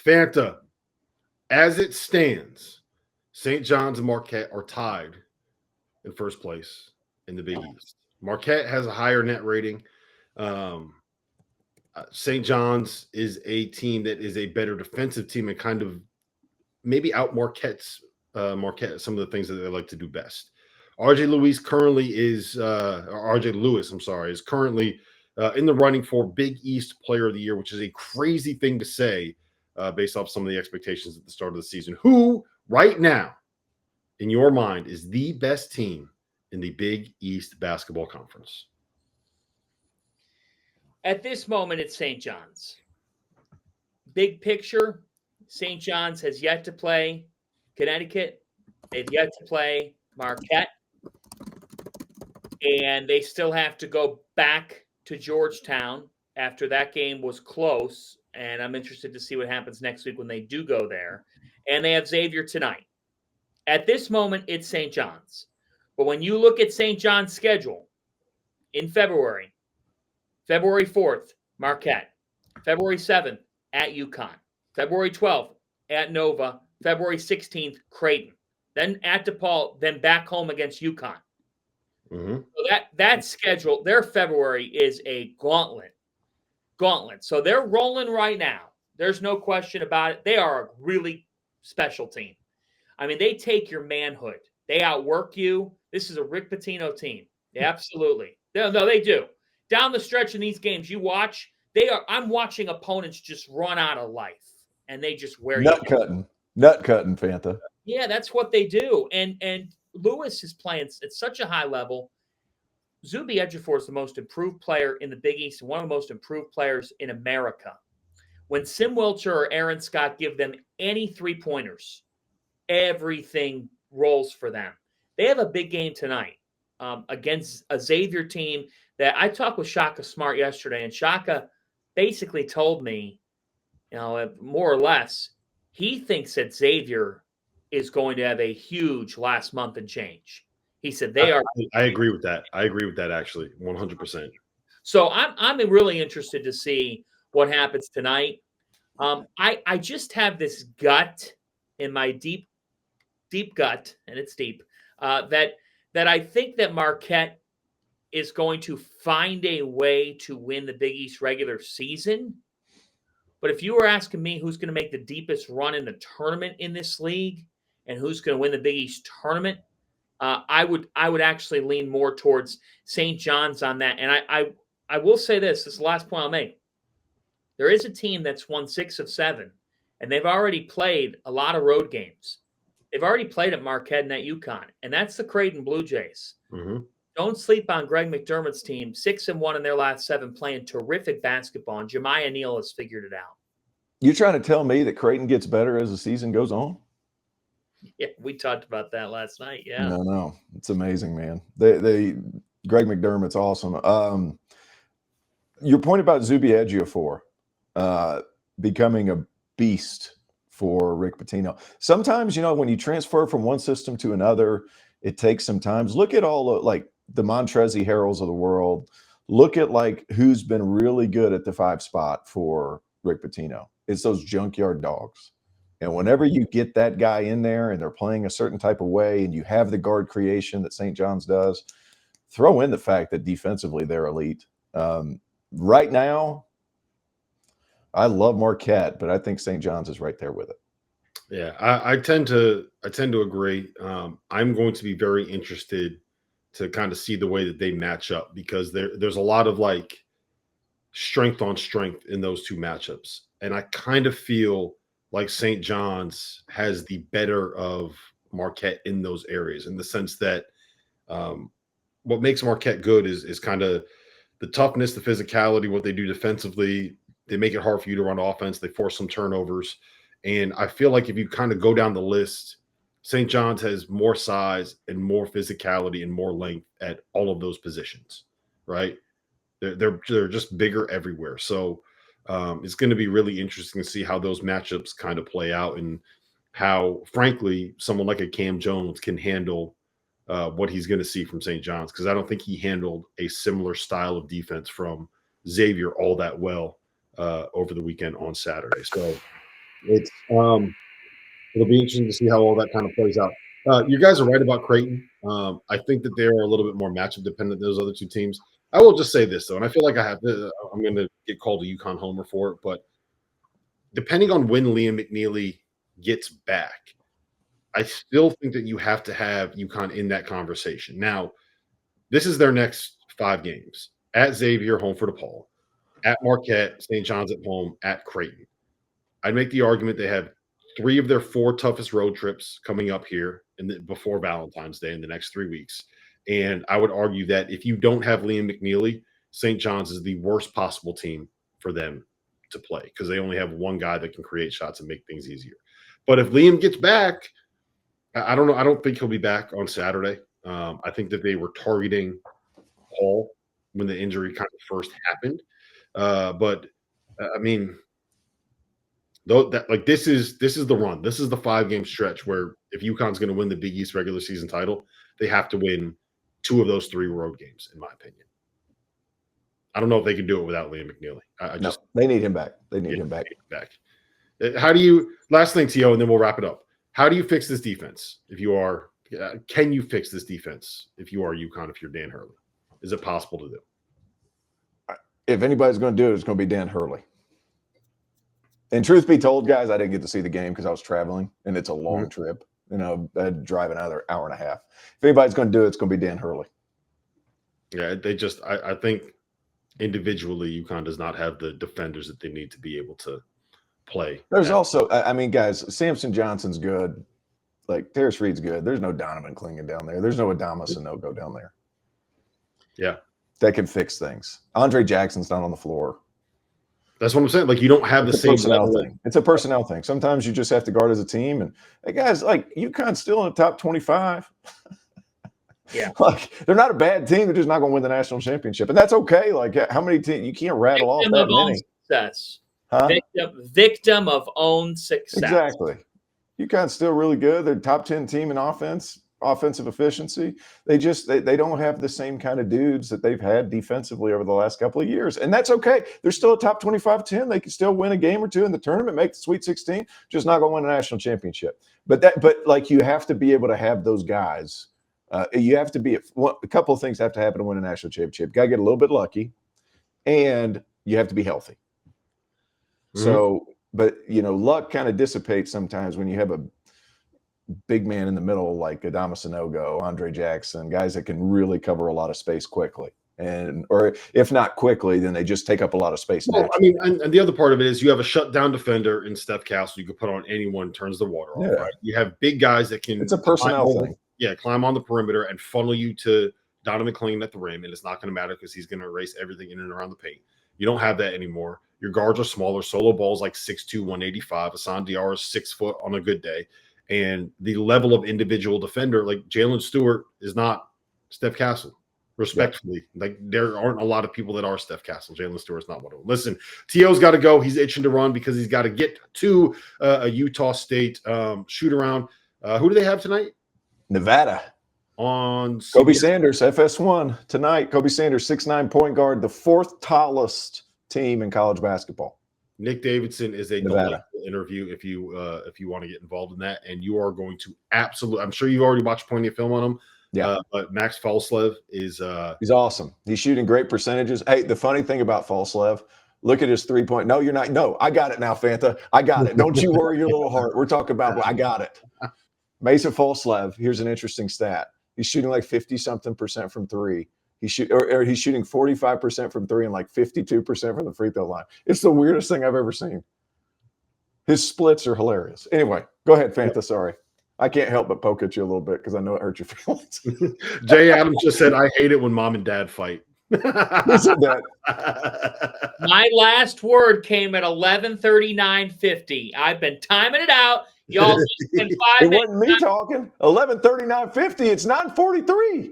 Fanta, as it stands, St. John's and Marquette are tied in first place in the Big East. Marquette has a higher net rating. St. John's is a team that is a better defensive team and kind of maybe out Marquette some of the things that they like to do best. RJ Lewis, is currently in the running for Big East Player of the Year, which is a crazy thing to say based off some of the expectations at the start of the season. Who, right now, in your mind, is the best team in the Big East Basketball Conference? At this moment, it's St. John's. Big picture, St. John's has yet to play Connecticut. They've yet to play Marquette. And they still have to go back to Georgetown after that game was close. And I'm interested to see what happens next week when they do go there. And they have Xavier tonight. At this moment, it's St. John's. But when you look at St. John's schedule in February 4th, Marquette. February 7th, at UConn. February 12th, at Nova. February 16th, Creighton. Then at DePaul, then back home against UConn. Mm-hmm. So that schedule, their February is a gauntlet. So they're rolling right now. There's no question about it. They are a really special team. I mean, they take your manhood. They outwork you. This is a Rick Pitino team. Absolutely. No, they do. Down the stretch in these games, you watch, I'm watching opponents just run out of life, and they just wear nut cutting, Fanta. Yeah, that's what they do. And Lewis is playing at such a high level. Zuby Ejiofor is the most improved player in the Big East and one of the most improved players in America. When Sim Wilcher or Aaron Scott give them any three-pointers, everything rolls for them. They have a big game tonight against a Xavier team that I talked with Shaka Smart yesterday, and Shaka basically told me, more or less, he thinks that Xavier is going to have a huge last month and change. He said they are. I agree with that. Actually, 100%. So I'm really interested to see what happens tonight. I just have this gut in my deep gut, and it's deep, that I think that Marquette is going to find a way to win the Big East regular season. But if you were asking me who's going to make the deepest run in the tournament in this league and who's going to win the Big East tournament, I would actually lean more towards St. John's on that. And I will say this is the last point I'll make. There is a team that's won 6 of 7, and they've already played a lot of road games. They've already played at Marquette and at UConn, and that's the Creighton Blue Jays. Mm-hmm. Don't sleep on Greg McDermott's team, 6-1 in their last 7, playing terrific basketball, and Jemiah Neal has figured it out. You trying to tell me that Creighton gets better as the season goes on? Yeah, we talked about that last night. Yeah. No, it's amazing, man. They Greg McDermott's awesome. Your point about Zuby Ejiofor becoming a beast for Rick Pitino. Sometimes, when you transfer from one system to another, it takes some time. Look at all like the Montrezl Harrells of the world. Look at who's been really good at the 5 spot for Rick Pitino. It's those junkyard dogs. And whenever you get that guy in there and they're playing a certain type of way and you have the guard creation that St. John's does, throw in the fact that defensively they're elite. Right now, I love Marquette, but I think St. John's is right there with it. Yeah, I tend to agree. I'm going to be very interested to kind of see the way that they match up because there's a lot of strength on strength in those two matchups. And I kind of feel like St. John's has the better of Marquette in those areas in the sense that what makes Marquette good is kind of the toughness, the physicality, what they do defensively. They make it hard for you to run offense. They force some turnovers. And I feel like if you kind of go down the list, St. John's has more size and more physicality and more length at all of those positions, right? They're just bigger everywhere. So it's going to be really interesting to see how those matchups kind of play out and how, frankly, someone like a Cam Jones can handle what he's going to see from St. John's, because I don't think he handled a similar style of defense from Xavier all that well over the weekend on Saturday. So It's it'll be interesting to see how all that kind of plays out. You guys are right about Creighton. I think that they are a little bit more matchup dependent than those other two teams. I will just say this though, and I feel like I'm going to get called a UConn homer for it, but depending on when Liam McNeely gets back, I still think that you have to have UConn in that conversation. Now, this is their next 5 games: at Xavier, home for DePaul; at Marquette, St. John's at home; at Creighton. I'd make the argument they have 3 of their 4 toughest road trips coming up here before Valentine's Day in the next 3 weeks. And I would argue that if you don't have Liam McNeely, St. John's is the worst possible team for them to play because they only have one guy that can create shots and make things easier. But if Liam gets back, I don't know. I don't think he'll be back on Saturday. I think that they were targeting Paul when the injury kind of first happened. But I mean, though that like this is the run. This is the 5-game stretch where if UConn's going to win the Big East regular season title, they have to win 2 of those 3 road games, in my opinion. I don't know if they can do it without Liam McNeely. They need him back. They need him back. How do you? Last thing, T.O., and then we'll wrap it up. How do you fix this defense? If you are, can you fix this defense if you are UConn? If you're Dan Hurley, is it possible to do? If anybody's going to do it, it's going to be Dan Hurley. And truth be told, guys, I didn't get to see the game because I was traveling, and it's a long trip. You know, I had to drive another hour and a half. If anybody's going to do it, it's going to be Dan Hurley. Yeah, they just – I think individually UConn does not have the defenders that they need to be able to play. There's also – I mean, guys, Samson Johnson's good. Like, Terrace Reed's good. There's no Donovan Clingan down there. There's no Adama Sanogo down there. Yeah. That can fix things. Andre Jackson's not on the floor. That's what I'm saying. Like, you don't have the same personnel thing. It's a personnel thing. Sometimes you just have to guard as a team. And hey, guys, like UConn's still in the top 25. Yeah. Like they're not a bad team. They're just not going to win the national championship. And that's okay. Like how many teams you can't rattle off that many. Success. Huh? Victim of own success. Exactly. UConn's still really good. They're top 10 team in offensive efficiency. They don't have the same kind of dudes that they've had defensively over the last couple of years. And that's okay. They're still a top 25 10. They can still win a game or two in the tournament, make the Sweet 16, just not going to win a national championship. But like you have to be able to have those guys. You have to be a couple of things have to happen to win a national championship. You got to get a little bit lucky, and you have to be healthy. Mm-hmm. So, but luck kind of dissipates sometimes when you have a big man in the middle like Adama Sanogo, Andre Jackson, guys that can really cover a lot of space quickly. Or if not quickly, then they just take up a lot of space. Well, I mean, and the other part of it is you have a shutdown defender in Steph Castle. You can put on anyone, turns the water off. Right? You have big guys that can. It's a personnel thing. Yeah, climb on the perimeter and funnel you to Donovan Clingan at the rim, and it's not going to matter because he's going to erase everything in and around the paint. You don't have that anymore. Your guards are smaller. Solo Ball's like 6'2", 185. Hassan Diarra is 6 foot on a good day. And the level of individual defender, like Jalen Stewart, is not Steph Castle. Respectfully, like there aren't a lot of people that are Steph Castle. Jalen Stewart's not one of them. Listen, T.O.'s got to go. He's itching to run because he's got to get to a Utah State shoot around. Who do they have tonight? Nevada. On Kobe Sanders, FS1 tonight. Kobe Sanders, 6'9" point guard, the 4th tallest team in college basketball. Nick Davidson is a delightful interview if you want to get involved in that, and you are going to absolutely. I'm sure you've already watched plenty of film on him. Yeah, but Max Falslev is he's awesome. He's shooting great percentages. Hey, the funny thing about Falslev, look at his 3-point. No, you're not. No, I got it now, Fanta. I got it. Don't you worry your little heart. We're talking about. I got it. Mesa Falslev. Here's an interesting stat. He's shooting like 50-something% from 3. He's shooting 45% from 3 and like 52% from the free throw line. It's the weirdest thing I've ever seen. His splits are hilarious. Anyway, go ahead, Fanta. Sorry. I can't help but poke at you a little bit because I know it hurt your feelings. Jay Adams just said, I hate it when mom and dad fight. Who said that? My last word came at 11:39:50. I've been timing it out. Y'all just spent 5 minutes. It wasn't me talking. 11:39:50. It's 9:43.